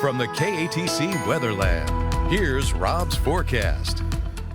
From the KATC Weatherland, here's Rob's forecast.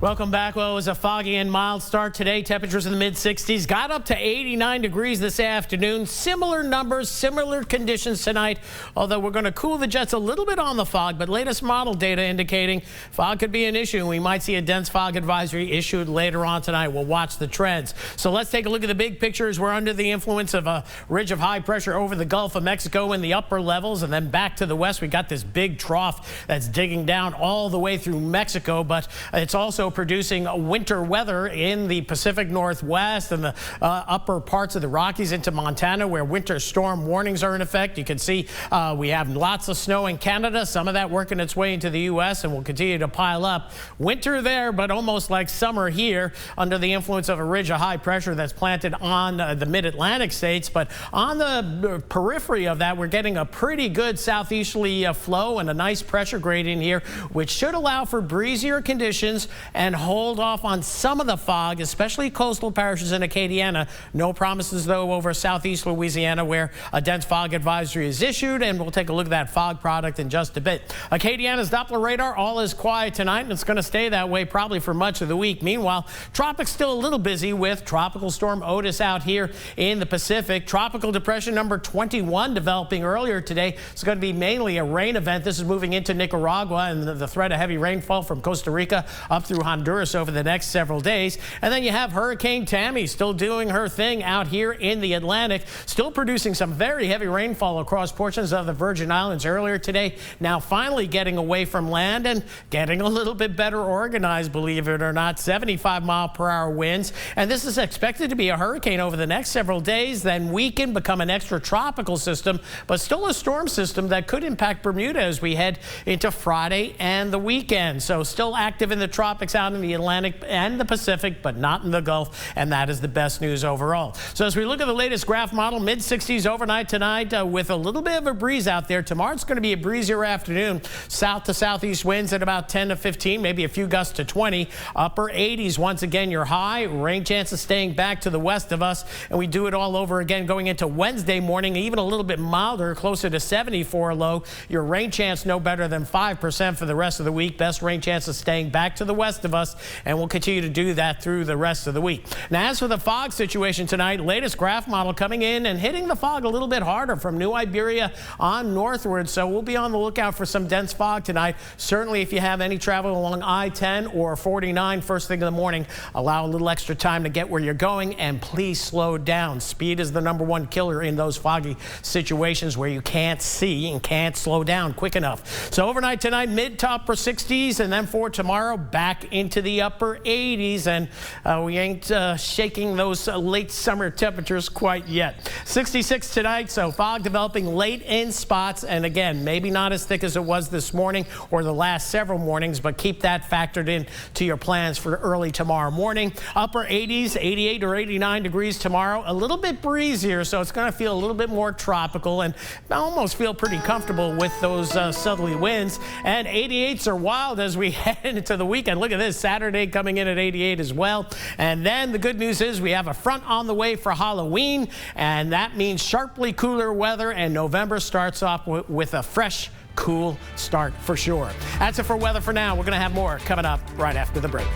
Welcome back. Well, it was a foggy and mild start today. Temperatures in the mid-60s. Got up to 89 degrees this afternoon. Similar numbers, similar conditions tonight, although we're going to cool the jets a little bit on the fog, but latest model data indicating fog could be an issue. We might see a dense fog advisory issued later on tonight. We'll watch the trends. So let's take a look at the big pictures. We're under the influence of a ridge of high pressure over the Gulf of Mexico in the upper levels, and then back to the west. We got this big trough that's digging down all the way through Mexico, but it's also producing winter weather in the Pacific Northwest and the upper parts of the Rockies into Montana, where winter storm warnings are in effect. You can see we have lots of snow in Canada, some of that working its way into the U.S. and will continue to pile up. Winter there, but almost like summer here under the influence of a ridge of high pressure that's planted on the mid-Atlantic states. But on the periphery of that, we're getting a pretty good southeasterly flow and a nice pressure gradient here, which should allow for breezier conditions and hold off on some of the fog, especially coastal parishes in Acadiana. No promises, though, over southeast Louisiana, where a dense fog advisory is issued, and we'll take a look at that fog product in just a bit. Acadiana's Doppler radar, all is quiet tonight, and it's going to stay that way probably for much of the week. Meanwhile, tropics still a little busy with Tropical Storm Otis out here in the Pacific. Tropical Depression number 21 developing earlier today. It's going to be mainly a rain event. This is moving into Nicaragua, and the threat of heavy rainfall from Costa Rica up through Honduras over the next several days. And then you have Hurricane Tammy still doing her thing out here in the Atlantic, still producing some very heavy rainfall across portions of the Virgin Islands earlier today. Now finally getting away from land and getting a little bit better organized, believe it or not. 75-mile-per-hour winds. And this is expected to be a hurricane over the next several days, then weaken, become an extra tropical system, but still a storm system that could impact Bermuda as we head into Friday and the weekend. So still active in the tropics out in the Atlantic and the Pacific, but not in the Gulf, and that is the best news overall. So as we look at the latest graph model, mid-60s overnight tonight with a little bit of a breeze out there. Tomorrow it's going to be a breezier afternoon. South to southeast winds at about 10 to 15, maybe a few gusts to 20. Upper 80s once again your high. Rain chances staying back to the west of us, and we do it all over again going into Wednesday morning, even a little bit milder, closer to 74 low. Your rain chance no better than 5% for the rest of the week. Best rain chances staying back to the west of us, and we'll continue to do that through the rest of the week. Now, as for the fog situation tonight, latest graph model coming in and hitting the fog a little bit harder from New Iberia on northward, so we'll be on the lookout for some dense fog tonight. Certainly, if you have any travel along I-10 or 49 first thing in the morning, allow a little extra time to get where you're going, and please slow down. Speed is the #1 killer in those foggy situations where you can't see and can't slow down quick enough. So overnight tonight, mid to upper 60s, and then for tomorrow, back into the upper 80s, and we ain't shaking those late summer temperatures quite yet. 66 tonight, so fog developing late in spots, and again, maybe not as thick as it was this morning or the last several mornings, but keep that factored in to your plans for early tomorrow morning. Upper 80s, 88 or 89 degrees tomorrow, a little bit breezier, so it's going to feel a little bit more tropical, and I almost feel pretty comfortable with those southerly winds. And 88s are wild as we head into the weekend. Look at this, Saturday coming in at 88 as well. And then the good news is we have a front on the way for Halloween, and that means sharply cooler weather, and November starts off with a fresh, cool start for sure. That's it for weather for now. We're going to have more coming up right after the break.